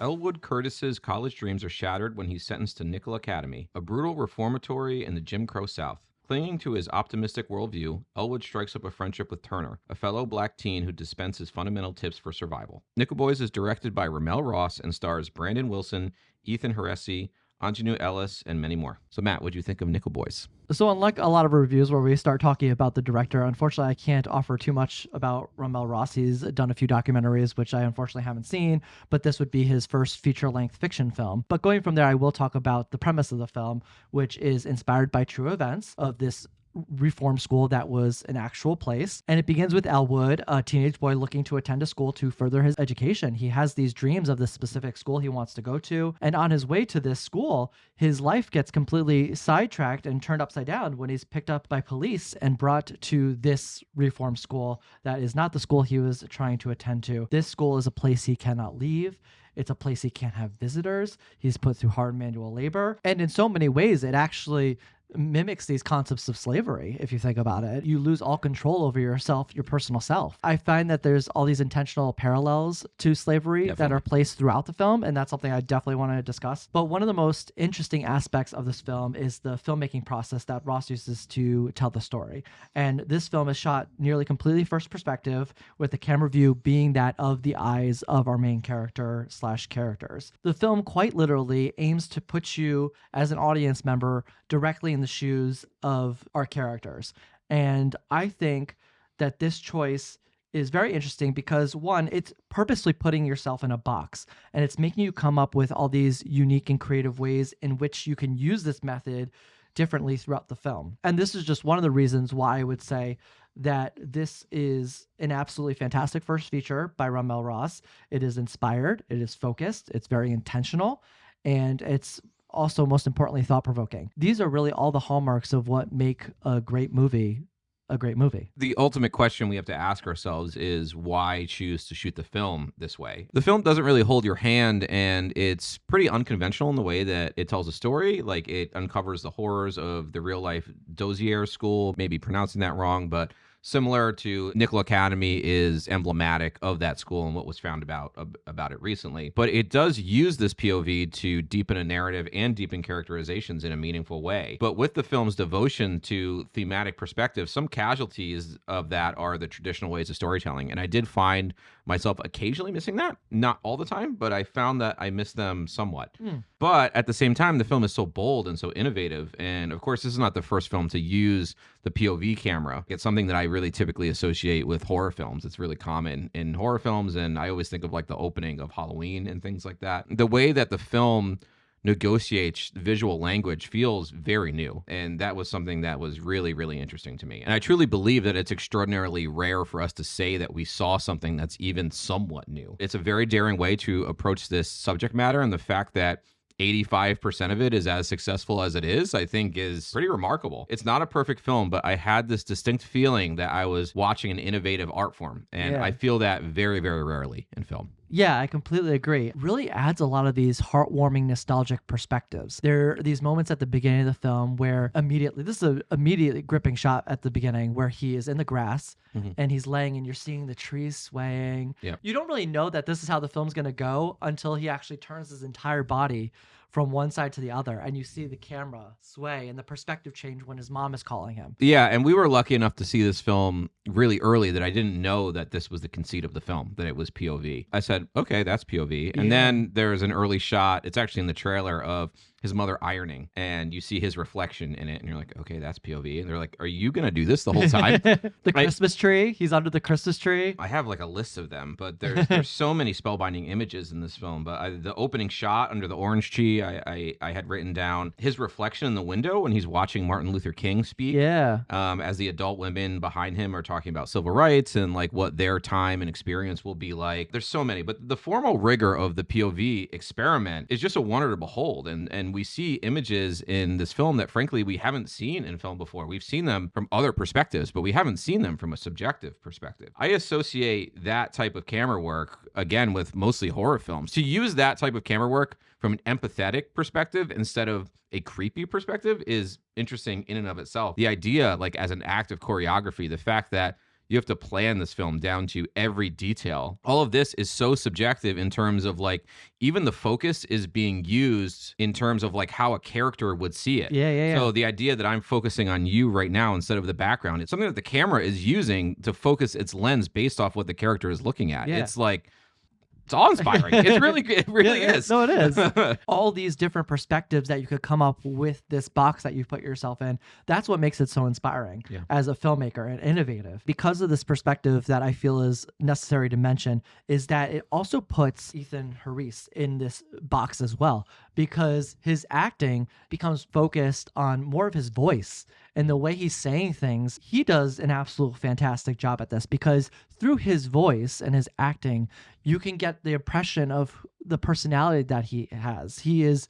Elwood Curtis's college dreams are shattered when he's sentenced to Nickel Academy, a brutal reformatory in the Jim Crow South. Clinging to his optimistic worldview, Elwood strikes up a friendship with Turner, a fellow black teen who dispenses fundamental tips for survival. Nickel Boys is directed by RaMell Ross and stars Brandon Wilson, Ethan Herisse, Aunjanue Ellis, and many more. So Matt, what'd you think of Nickel Boys? So unlike a lot of reviews where we start talking about the director, unfortunately, I can't offer too much about RaMell Ross. He's done a few documentaries, which I unfortunately haven't seen, but this would be his first feature-length fiction film. But going from there, I will talk about the premise of the film, which is inspired by true events of this reform school that was an actual place. And it begins with Elwood, a teenage boy looking to attend a school to further his education. He has these dreams of this specific school he wants to go to. And on his way to this school, his life gets completely sidetracked and turned upside down when he's picked up by police and brought to this reform school that is not the school he was trying to attend to. This school is a place he cannot leave. It's a place he can't have visitors. He's put through hard manual labor. And in so many ways, it actually mimics these concepts of slavery. If you think about it, you lose all control over yourself, your personal self. I find that there's all these intentional parallels to slavery that are placed throughout the film, and that's something I definitely want to discuss. But one of the most interesting aspects of this film is the filmmaking process that Ross uses to tell the story. And this film is shot nearly completely first perspective, with the camera view being that of the eyes of our main character / characters. The film quite literally aims to put you as an audience member directly in the shoes of our characters. And I think that this choice is very interesting because, one, it's purposely putting yourself in a box, and it's making you come up with all these unique and creative ways in which you can use this method differently throughout the film. And this is just one of the reasons why I would say that this is an absolutely fantastic first feature by RaMell Ross. It is inspired, it is focused, it's very intentional, and it's also, most importantly, thought-provoking. These are really all the hallmarks of what make a great movie a great movie. The ultimate question we have to ask ourselves is why choose to shoot the film this way? The film doesn't really hold your hand, and it's pretty unconventional in the way that it tells a story. Like, it uncovers the horrors of the real-life Dozier School, maybe pronouncing that wrong, but similar to Nickel Academy is emblematic of that school and what was found about it recently. But it does use this POV to deepen a narrative and deepen characterizations in a meaningful way. But with the film's devotion to thematic perspective, some casualties of that are the traditional ways of storytelling. And I did find myself occasionally missing that. Not all the time, but I found that I missed them somewhat. But at the same time, the film is so bold and so innovative. And of course, this is not the first film to use the POV camera. It's something that I really typically associate with horror films. It's really common in horror films, and I always think of like the opening of Halloween and things like that. The way that the film negotiates visual language feels very new, and that was something that was really, really interesting to me. And I truly believe that it's extraordinarily rare for us to say that we saw something that's even somewhat new. It's a very daring way to approach this subject matter, and the fact that 85% of it is as successful as it is, I think is pretty remarkable. It's not a perfect film, but I had this distinct feeling that I was watching an innovative art form. And I feel that very, very rarely in film. Yeah, I completely agree. It really adds a lot of these heartwarming, nostalgic perspectives. There are these moments at the beginning of the film where this is an immediately gripping shot at the beginning where he is in the grass and he's laying and you're seeing the trees swaying. Yep. You don't really know that this is how the film's going to go until he actually turns his entire body from one side to the other, and you see the camera sway and the perspective change when his mom is calling him. Yeah, and we were lucky enough to see this film really early that I didn't know that this was the conceit of the film, that it was POV. I said, okay, that's POV. And then there's an early shot, it's actually in the trailer, of his mother ironing, and you see his reflection in it, and you're like, okay, that's POV. And they're like, are you going to do this the whole time? The Christmas tree, he's under the Christmas tree. I have like a list of them, but there's so many spellbinding images in this film. But the opening shot under the orange tree, I had written down his reflection in the window when he's watching Martin Luther King speak. Yeah. As the adult women behind him are talking about civil rights and like what their time and experience will be like. There's so many, but the formal rigor of the POV experiment is just a wonder to behold. And we see images in this film that frankly we haven't seen in film before. We've seen them from other perspectives, but we haven't seen them from a subjective perspective. I associate that type of camera work, again, with mostly horror films. To use that type of camera work from an empathetic perspective instead of a creepy perspective is interesting in and of itself. The idea, like as an act of choreography, the fact that You have to plan this film down to every detail. All of this is so subjective in terms of like, even the focus is being used in terms of like how a character would see it. Yeah. So the idea that I'm focusing on you right now instead of the background, it's something that the camera is using to focus its lens based off what the character is looking at. Yeah. It's like, it's awe-inspiring. It really is. No, it is. All these different perspectives that you could come up with this box that you put yourself in. That's what makes it so inspiring as a filmmaker and innovative. Because of this perspective that I feel is necessary to mention is that it also puts Ethan Herisse in this box as well, because his acting becomes focused on more of his voice and the way he's saying things. He does an absolute fantastic job at this, because through his voice and his acting, you can get the impression of the personality that he has. He is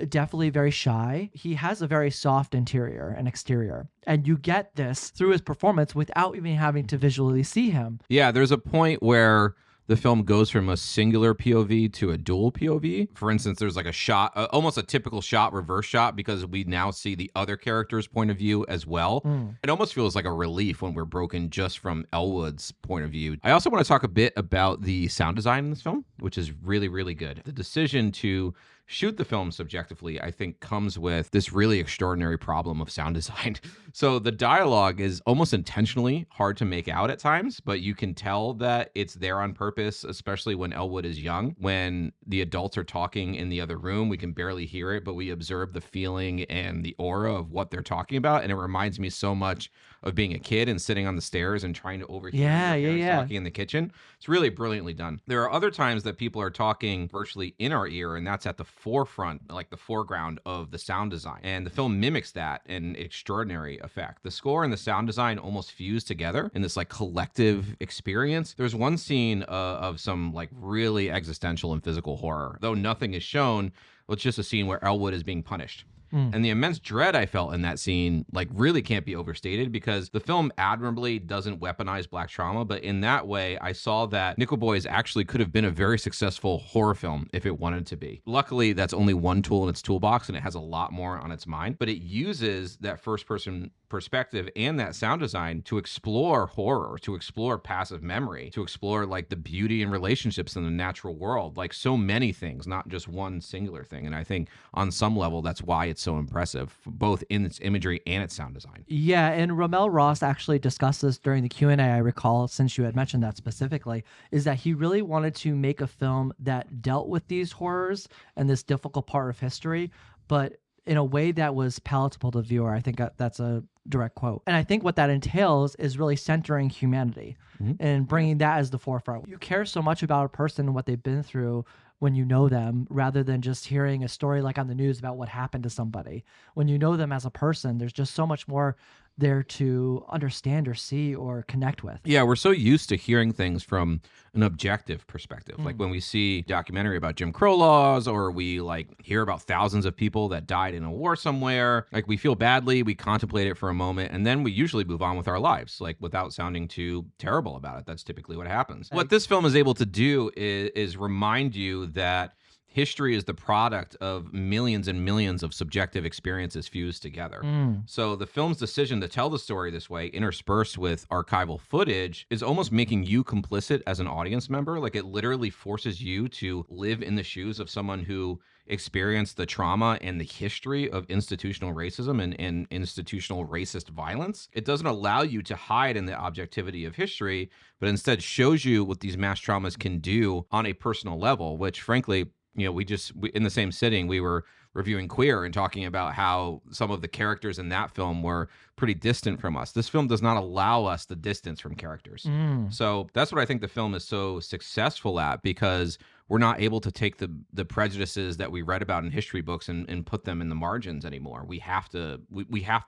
definitely very shy. He has a very soft interior and exterior. And you get this through his performance without even having to visually see him. Yeah, there's a point where the film goes from a singular POV to a dual POV. For instance, there's like a shot, almost a typical shot, reverse shot, because we now see the other character's point of view as well. It almost feels like a relief when we're broken just from Elwood's point of view. I also want to talk a bit about the sound design in this film, which is really, really good. The decision to shoot the film subjectively, I think, comes with this really extraordinary problem of sound design. So the dialogue is almost intentionally hard to make out at times, but you can tell that it's there on purpose, especially when Elwood is young. When the adults are talking in the other room, we can barely hear it, but we observe the feeling and the aura of what they're talking about. And it reminds me so much of being a kid and sitting on the stairs and trying to overhear your parents talking in the kitchen. It's really brilliantly done. There are other times that people are talking virtually in our ear, and that's at the forefront, like the foreground of the sound design. And the film mimics that in extraordinary effect. The score and the sound design almost fuse together in this like collective experience. There's one scene of some like really existential and physical horror. Though nothing is shown, it's just a scene where Elwood is being punished. And the immense dread I felt in that scene, like, really can't be overstated, because the film admirably doesn't weaponize Black trauma. But in that way, I saw that Nickel Boys actually could have been a very successful horror film if it wanted to be. Luckily, that's only one tool in its toolbox, and it has a lot more on its mind. But it uses that first-person perspective and that sound design to explore horror, to explore passive memory, to explore like the beauty and relationships in the natural world, like so many things, not just one singular thing. And I think on some level, that's why it's so impressive, both in its imagery and its sound design. Yeah, and RaMell Ross actually discussed this during the Q&A, I recall, since you had mentioned that specifically, is that he really wanted to make a film that dealt with these horrors and this difficult part of history, but in a way that was palatable to the viewer. I think that's a direct quote. And I think what that entails is really centering humanity and bringing that as the forefront. You care so much about a person and what they've been through when you know them, rather than just hearing a story like on the news about what happened to somebody. When you know them as a person, there's just so much more there to understand or see or connect with. Yeah, we're so used to hearing things from an objective perspective. Like when we see a documentary about Jim Crow laws, or we like hear about thousands of people that died in a war somewhere, like we feel badly, we contemplate it for a moment, and then we usually move on with our lives, like without sounding too terrible about it. That's typically what happens. What this film is able to do is remind you that history is the product of millions and millions of subjective experiences fused together. So the film's decision to tell the story this way, interspersed with archival footage, is almost making you complicit as an audience member. Like it literally forces you to live in the shoes of someone who experienced the trauma and the history of institutional racism and institutional racist violence. It doesn't allow you to hide in the objectivity of history, but instead shows you what these mass traumas can do on a personal level, which frankly, you know, we in the same sitting, we were reviewing Queer and talking about how some of the characters in that film were pretty distant from us. This film does not allow us the distance from characters. So that's what I think the film is so successful at, because we're not able to take the prejudices that we read about in history books and put them in the margins anymore. We have to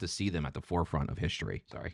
see them at the forefront of history. Sorry.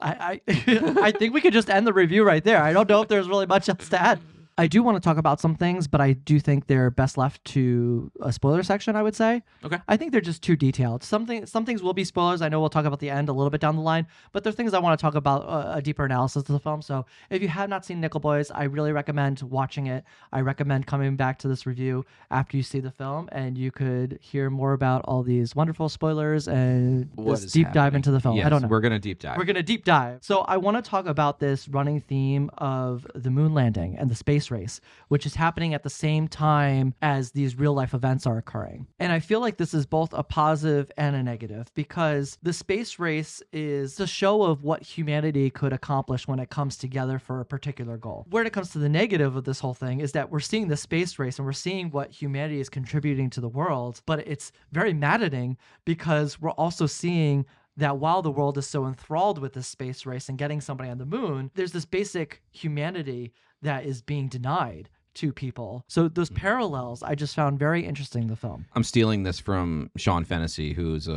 I think we could just end the review right there. I don't know if there's really much else to add. I do want to talk about some things, but I do think they're best left to a spoiler section, I would say. Okay. I think they're just too detailed. Some things will be spoilers. I know we'll talk about the end a little bit down the line, but there are things I want to talk about a deeper analysis of the film. So if you have not seen Nickel Boys, I really recommend watching it. I recommend coming back to this review after you see the film, and you could hear more about all these wonderful spoilers and just deep dive into the film. Yes, I don't know. We're going to deep dive. We're going to deep dive. So I want to talk about this running theme of the moon landing and the space race, which is happening at the same time as these real life events are occurring. And I feel like this is both a positive and a negative, because the space race is a show of what humanity could accomplish when it comes together for a particular goal. When it comes to the negative of this whole thing is that we're seeing the space race and we're seeing what humanity is contributing to the world, but it's very maddening because we're also seeing that while the world is so enthralled with this space race and getting somebody on the moon, there's this basic humanity that is being denied to people. So those parallels I just found very interesting in the film. I'm stealing this from Sean Fennessy, who's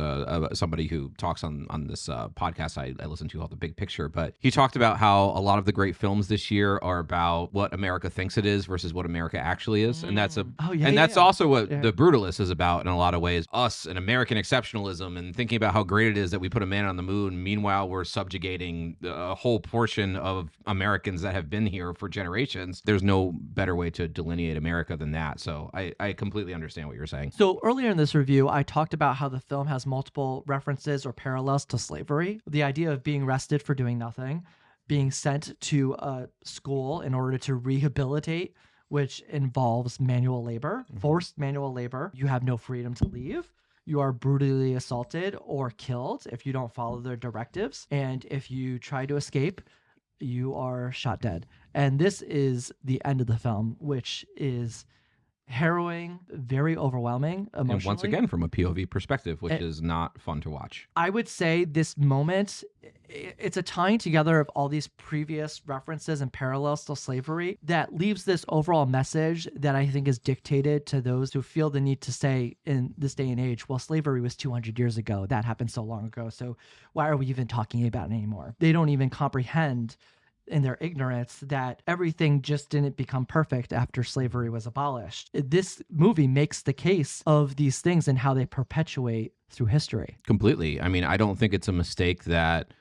somebody who talks on this podcast I listen to called The Big Picture. But he talked about how a lot of the great films this year are about what America thinks it is versus what America actually is. And that's also what The Brutalist is about in a lot of ways. Us and American exceptionalism and thinking about how great it is that we put a man on the moon. Meanwhile, we're subjugating a whole portion of Americans that have been here for generations. There's no better way to delineate America than that. So I completely understand what you're saying. So earlier in this review, I talked about how the film has multiple references or parallels to slavery. The idea of being arrested for doing nothing, being sent to a school in order to rehabilitate, which involves manual labor, forced manual labor. You have no freedom to leave. You are brutally assaulted or killed if you don't follow their directives. And if you try to escape, you are shot dead. And this is the end of the film, which is harrowing, very overwhelming emotionally. And once again, from a POV perspective, which is not fun to watch. I would say this moment, it's a tying together of all these previous references and parallels to slavery that leaves this overall message that I think is dictated to those who feel the need to say in this day and age, well, slavery was 200 years ago. That happened so long ago. So why are we even talking about it anymore? They don't even comprehend in their ignorance that everything just didn't become perfect after slavery was abolished. This movie makes the case of these things and how they perpetuate through history. Completely. I mean, I don't think it's a mistake that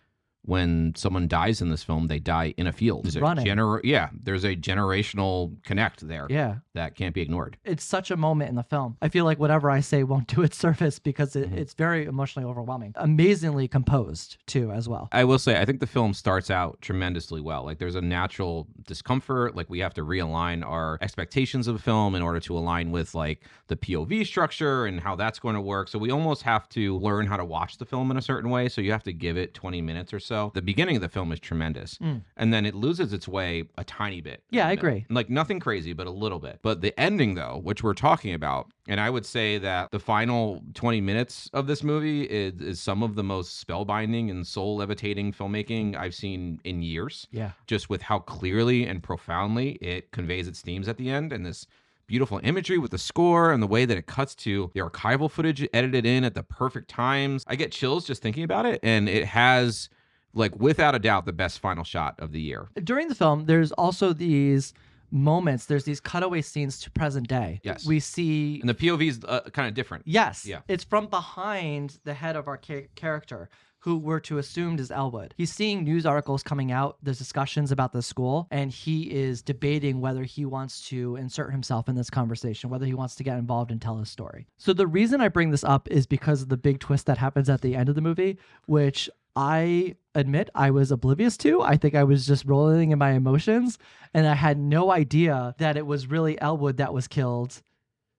when someone dies in this film, they die in a field. There's there's a generational connect there. Yeah. That can't be ignored. It's such a moment in the film. I feel like whatever I say won't do its service because it's very emotionally overwhelming. Amazingly composed, too, as well. I will say, I think the film starts out tremendously well. Like, there's a natural discomfort. Like, we have to realign our expectations of the film in order to align with, like, the POV structure and how that's going to work. So we almost have to learn how to watch the film in a certain way. So you have to give it 20 minutes or so. The beginning of the film is tremendous. And then it loses its way a tiny bit. Yeah, I agree. Like, nothing crazy, but a little bit. But the ending, though, which we're talking about, and I would say that the final 20 minutes of this movie is some of the most spellbinding and soul-levitating filmmaking I've seen in years. Yeah. Just with how clearly and profoundly it conveys its themes at the end, and this beautiful imagery with the score and the way that it cuts to the archival footage edited in at the perfect times. I get chills just thinking about it, and it has, like, without a doubt, the best final shot of the year. During the film, there's also these moments, there's these cutaway scenes to present day. Yes. We see... And the POV is kind of different. Yes. Yeah. It's from behind the head of our character, who we're to assume is Elwood. He's seeing news articles coming out, there's discussions about the school, and he is debating whether he wants to insert himself in this conversation, whether he wants to get involved and tell his story. So the reason I bring this up is because of the big twist that happens at the end of the movie, which I admit I was oblivious to. I think I was just rolling in my emotions, and I had no idea that it was really Elwood that was killed.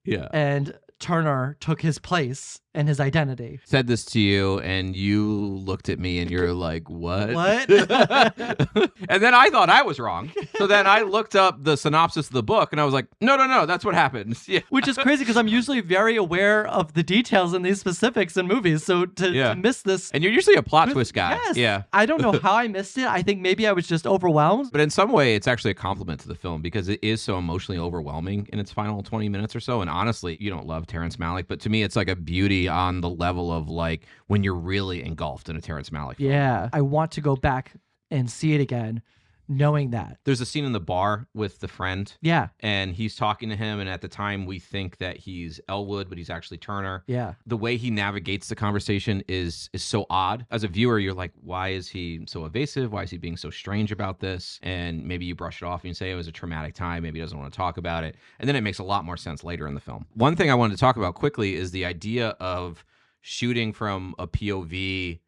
Yeah. And Turner took his place and his identity. Said this to you, and you looked at me, and you're like, what? What? And then I thought I was wrong. So then I looked up the synopsis of the book, and I was like, no, that's what happens. Yeah. Which is crazy, because I'm usually very aware of the details in these specifics in movies. So to miss this... And you're usually a plot twist guy. Yes. Yeah. I don't know how I missed it. I think maybe I was just overwhelmed. But in some way, it's actually a compliment to the film, because it is so emotionally overwhelming in its final 20 minutes or so. And honestly, you don't love Terrence Malick, but to me, it's like a beauty on the level of, like, when you're really engulfed in a Terrence Malick film. Yeah. I want to go back and see it again knowing that. There's a scene in the bar with the friend. Yeah. And he's talking to him, and at the time we think that he's Elwood, but he's actually Turner. Yeah. The way he navigates the conversation is so odd. As a viewer, you're like, why is he so evasive? Why is he being so strange about this? And maybe you brush it off and you say it was a traumatic time. Maybe he doesn't want to talk about it. And then it makes a lot more sense later in the film. One thing I wanted to talk about quickly is the idea of shooting from a POV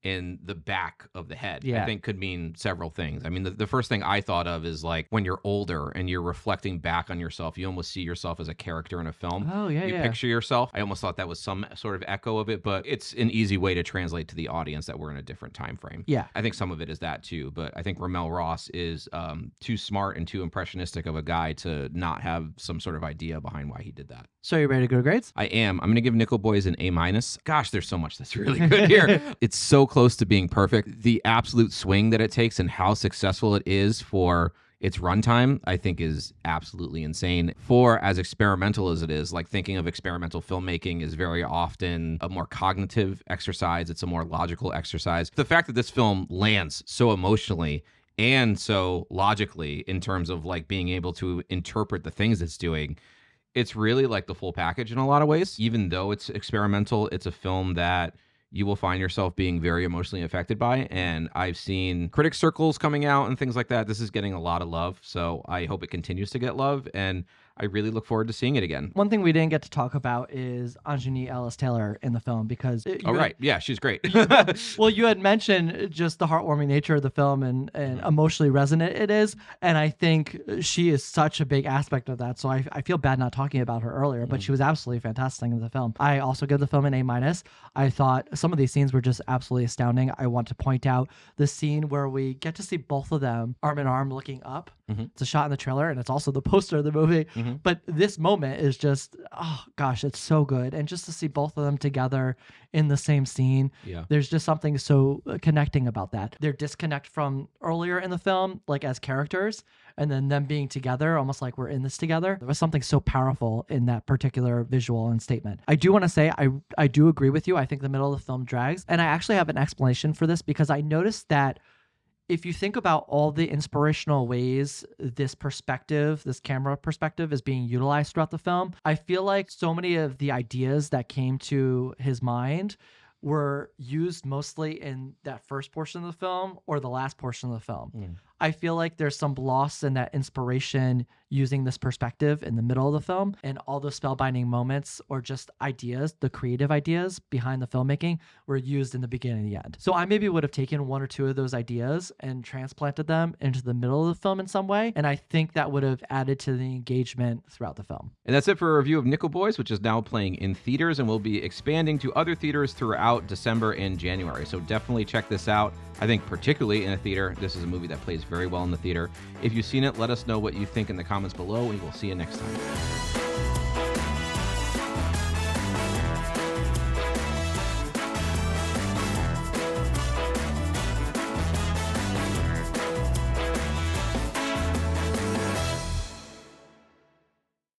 in the back of the head. Yeah. I think could mean several things. I mean, the first thing I thought of is like when you're older and you're reflecting back on yourself, you almost see yourself as a character in a film. Oh, yeah, you picture yourself. I almost thought that was some sort of echo of it, but it's an easy way to translate to the audience that we're in a different time frame. Yeah. I think some of it is that too, but I think RaMell Ross is too smart and too impressionistic of a guy to not have some sort of idea behind why he did that. So you ready to go to grades? I am. I'm going to give Nickel Boys an A-. Gosh, there's so much that's really good here. It's so close to being perfect. The absolute swing that it takes and how successful it is for its runtime, I think, is absolutely insane. For as experimental as it is, like thinking of experimental filmmaking is very often a more cognitive exercise. It's a more logical exercise. The fact that this film lands so emotionally and so logically in terms of like being able to interpret the things it's doing, it's really like the full package in a lot of ways. Even though it's experimental, it's a film that you will find yourself being very emotionally affected by. And I've seen critic circles coming out and things like that. This is getting a lot of love. So I hope it continues to get love. And I really look forward to seeing it again. One thing we didn't get to talk about is Aunjanue Ellis-Taylor in the film because... right. Yeah, she's great. Well, you had mentioned just the heartwarming nature of the film and emotionally resonant it is. And I think she is such a big aspect of that. So I feel bad not talking about her earlier, but she was absolutely fantastic in the film. I also give the film an A-. I thought some of these scenes were just absolutely astounding. I want to point out the scene where we get to see both of them arm in arm looking up. It's a shot in the trailer, and it's also the poster of the movie. But this moment is just, oh gosh, it's so good. And just to see both of them together in the same scene, there's just something so connecting about that. Their disconnect from earlier in the film, like as characters, and then them being together, almost like we're in this together. There was something so powerful in that particular visual and statement. I do want to say, I do agree with you. I think the middle of the film drags. And I actually have an explanation for this because I noticed that if you think about all the inspirational ways this perspective, this camera perspective is being utilized throughout the film, I feel like so many of the ideas that came to his mind were used mostly in that first portion of the film or the last portion of the film. I feel like there's some loss in that inspiration using this perspective in the middle of the film, and all those spellbinding moments or just ideas, the creative ideas behind the filmmaking were used in the beginning and the end. So I maybe would have taken one or two of those ideas and transplanted them into the middle of the film in some way, and I think that would have added to the engagement throughout the film. And that's it for a review of Nickel Boys, which is now playing in theaters and will be expanding to other theaters throughout December and January. So definitely check this out. I think particularly in a theater, this is a movie that plays very well in the theater. If you've seen it, let us know what you think in the comments below, and we'll see you next time.